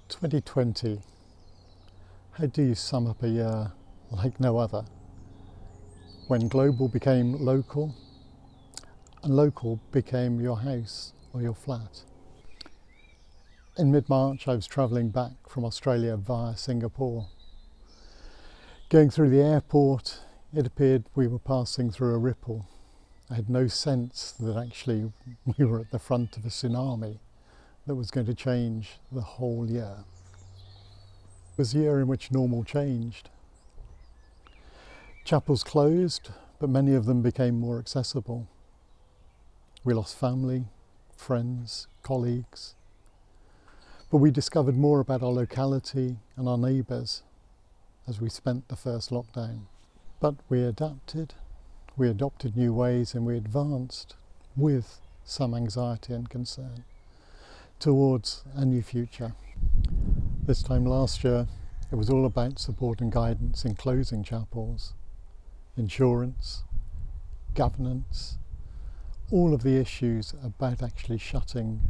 2020, how do you sum up a year like no other, when global became local and local became your house or your flat? In mid-March I was travelling back from Australia via Singapore. Going through the airport, it appeared we were passing through a ripple. I had no sense that actually we were at the front of a tsunami that was going to change the whole year. It was a year in which normal changed. Chapels closed, but many of them became more accessible. We lost family, friends, colleagues, but we discovered more about our locality and our neighbours as we spent the first lockdown. But we adapted, we adopted new ways, and we advanced with some anxiety and concern towards a new future. This time last year, it was all about support and guidance in closing chapels, insurance, governance, all of the issues about actually shutting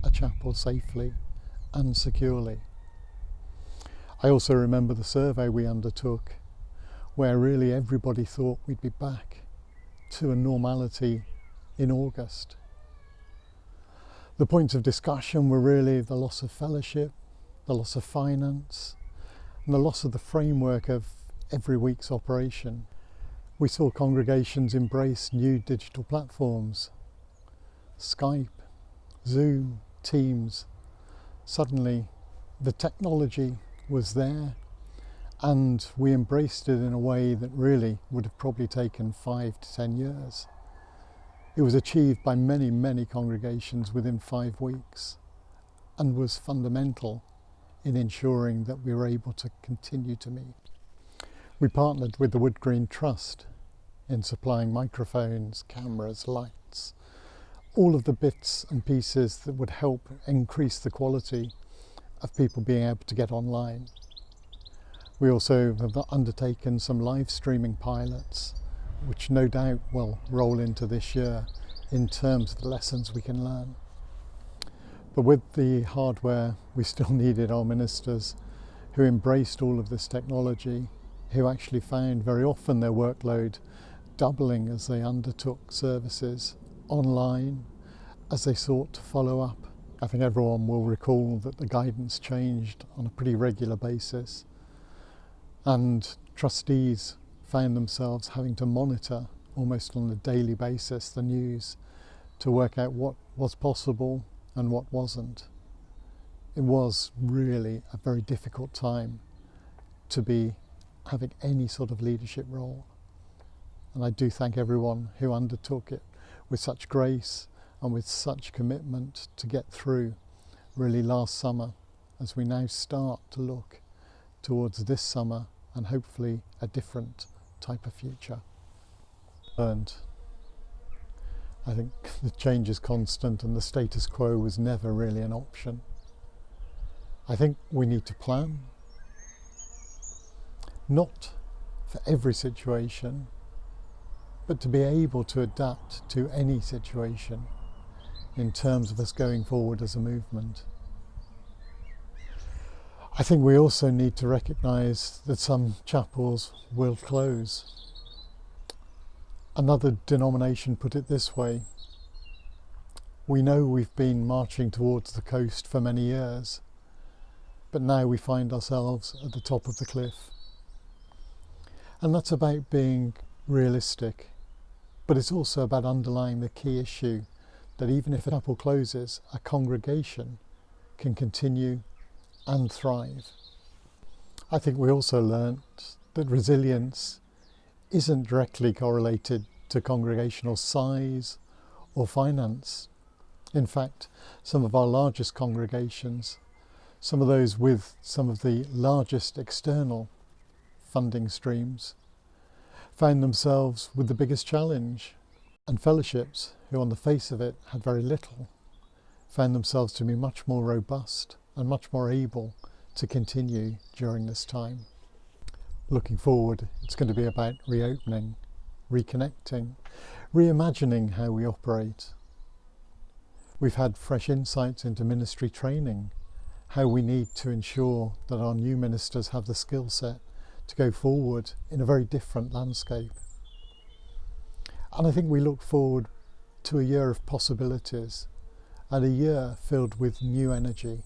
a chapel safely and securely. I also remember the survey we undertook, where really everybody thought we'd be back to a normality in August. The points of discussion were really the loss of fellowship, the loss of finance, and the loss of the framework of every week's operation. We saw congregations embrace new digital platforms, Skype, Zoom, Teams. Suddenly the technology was there, and we embraced it in a way that really would have probably taken 5 to 10 years. It was achieved by many, many congregations within 5 weeks, and was fundamental in ensuring that we were able to continue to meet. We partnered with the Wood Green Trust in supplying microphones, cameras, lights, all of the bits and pieces that would help increase the quality of people being able to get online. We also have undertaken some live streaming pilots, which no doubt will roll into this year in terms of the lessons we can learn. But with the hardware, we still needed our ministers who embraced all of this technology, who actually found very often their workload doubling as they undertook services online, as they sought to follow up. I think everyone will recall that the guidance changed on a pretty regular basis, and trustees found themselves having to monitor almost on a daily basis the news to work out what was possible and what wasn't. It was really a very difficult time to be having any sort of leadership role, and I do thank everyone who undertook it with such grace and with such commitment to get through really last summer, as we now start to look towards this summer and hopefully a different type of future. And I think the change is constant, and the status quo was never really an option. I think we need to plan, not for every situation, but to be able to adapt to any situation in terms of us going forward as a movement. I think we also need to recognise that some chapels will close. Another denomination put it this way: we know we've been marching towards the coast for many years, but now we find ourselves at the top of the cliff. And that's about being realistic, but it's also about underlying the key issue that even if a chapel closes, a congregation can continue and thrive. I think we also learnt that resilience isn't directly correlated to congregational size or finance. In fact, some of our largest congregations, some of those with some of the largest external funding streams, found themselves with the biggest challenge, and fellowships, who on the face of it had very little, found themselves to be much more robust and much more able to continue during this time. Looking forward, it's going to be about reopening, reconnecting, reimagining how we operate. We've had fresh insights into ministry training, how we need to ensure that our new ministers have the skill set to go forward in a very different landscape. And I think we look forward to a year of possibilities and a year filled with new energy.